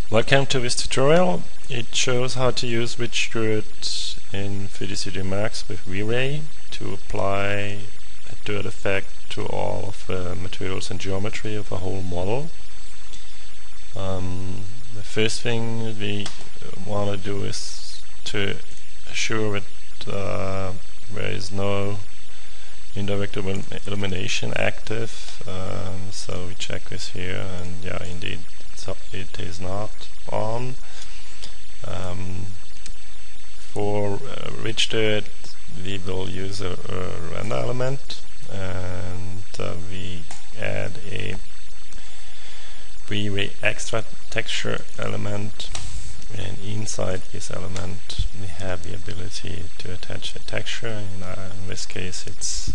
Welcome to this tutorial. It shows how to use richdirt in 3D Max with V-Ray to apply a dirt effect to all of the materials and geometry of a whole model. The first thing we want to do is to assure that there is no indirect illumination active. So we check this here, and yeah, indeed it is not on. For richdirt we will use a render element, and we add a V-Ray extra texture element, and inside this element we have the ability to attach a texture. In this case it's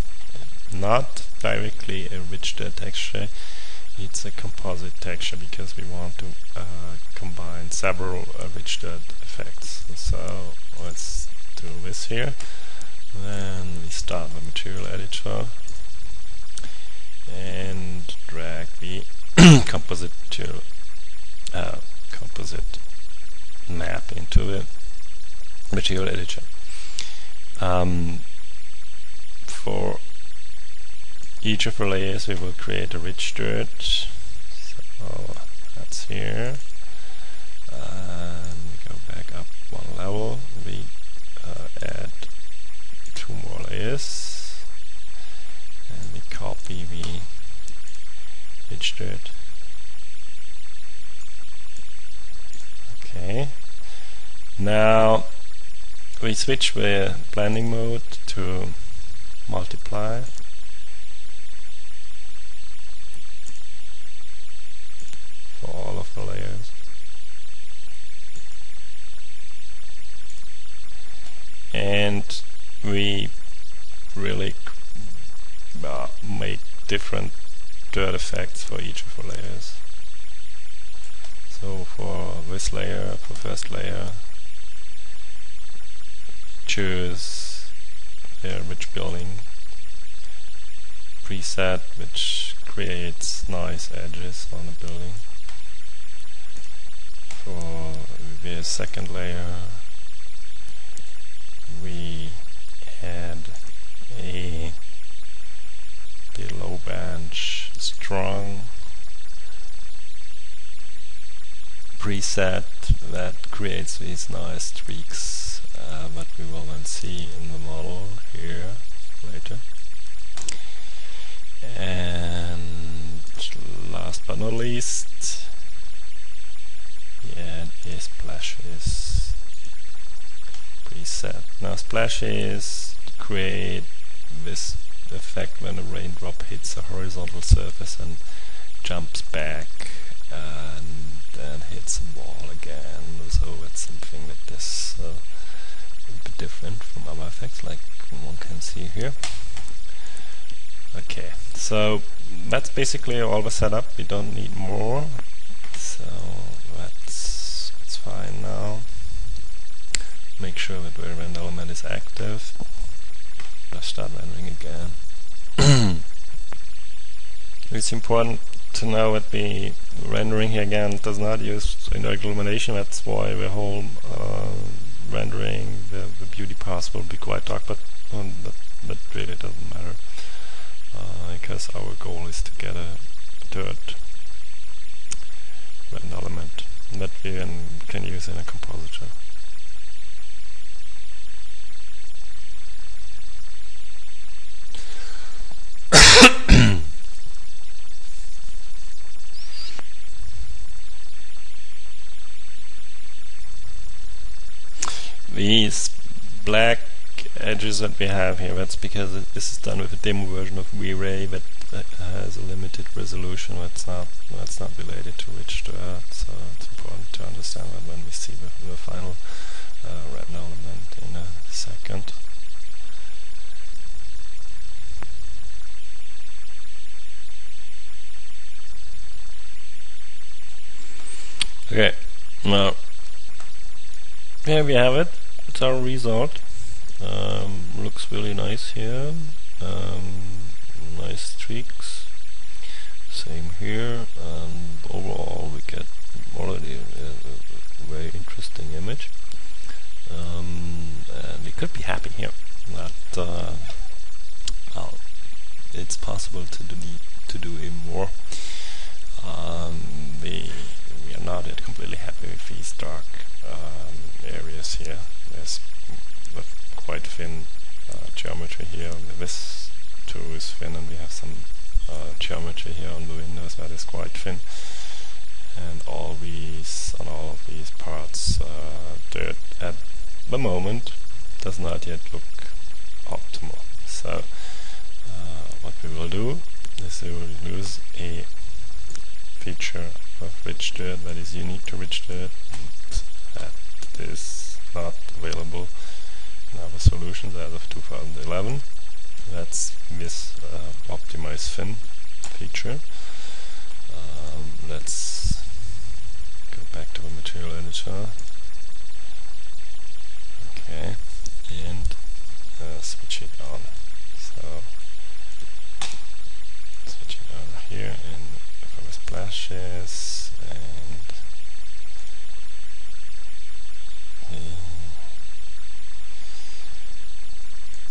not directly a richdirt texture, it's a composite texture, because we want to combine several richdirt effects. So let's do this here. Then we start the material editor and drag the composite map into the material editor. For each of the layers we will create a richdirt. So that's here. We go back up one level. We add two more layers, and we copy the richdirt. Okay. Now we switch the blending mode to multiply. For all of the layers, and we really make different dirt effects for each of the layers. So for this layer, for first layer, choose the rich building preset, which creates nice edges on the building. For the second layer we add a below bench strong preset that creates these nice streaks that we will then see in the model here later. And last but not least, add a splashes preset. Now splashes create this effect when a raindrop hits a horizontal surface and jumps back and then hits the wall again. So it's something that is a bit different from other effects, like one can see here. Okay, so that's basically all the setup. We don't need more. So that's fine now. Make sure that the render element is active. Let's start rendering again. It's important to know that the rendering here again does not use indirect illumination. That's why the whole rendering, the beauty path will be quite dark, but really doesn't matter, because our goal is to get a dirt render element that we can use in a compositor. These black edges that we have here, that's because this is done with a demo version of V-Ray that has a limited resolution. That's not related to richdirt, so it's important to understand that when we see the final render element in a second. Okay, now here we have it. It's our result. Looks really nice here. Nice streaks. Same here, and overall we get already it's possible to do even more. We are not yet completely happy with these dark areas here. There's quite thin geometry here. This too is thin, and we have some geometry here on the windows that is quite thin. And on all of these parts, dirt at the moment does not yet look optimal. So what we will do is we will use a feature of rich dirt that is unique to rich dirt, that is not available in other solutions as of 2011. That's this optimize thin feature. Let's go back to the material editor. Okay, and switch it on. So switch it on here and for the splashes, and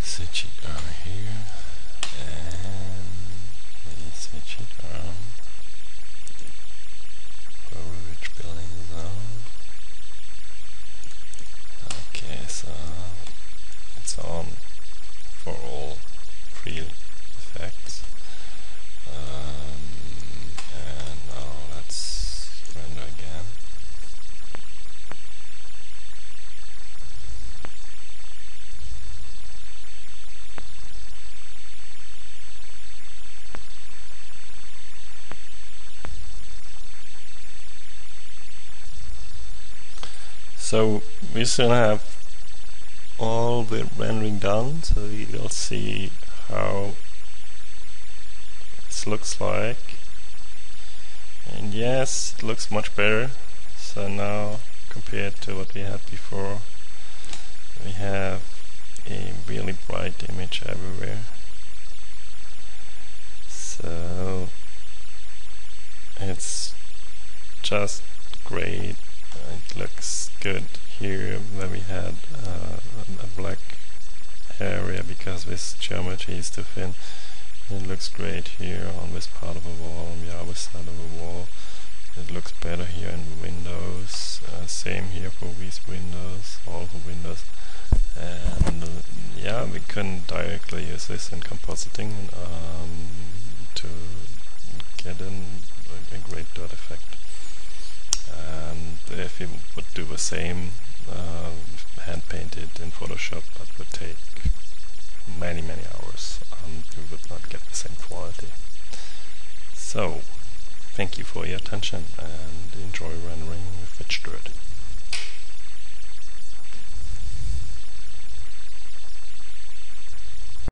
switch it on here, and we switch it on for which building is on. Okay, so it's on for all three effects. And now let's render again. So we still have all the rendering done, so you'll see how this looks like. And yes, it looks much better. So now, compared to what we had before, we have a really bright image everywhere. So it's just great. It looks good here where we had a black area because this geometry is too thin. It looks great here on this part of the wall, on the other side of the wall. It looks better here in the windows. Same here for these windows, all the windows. And yeah, we can directly use this in compositing to get a great dirt effect. And if you would do the same hand painted in Photoshop, that would take many hours and you would not get the same quality. So thank you for your attention and enjoy rendering with rich dirt.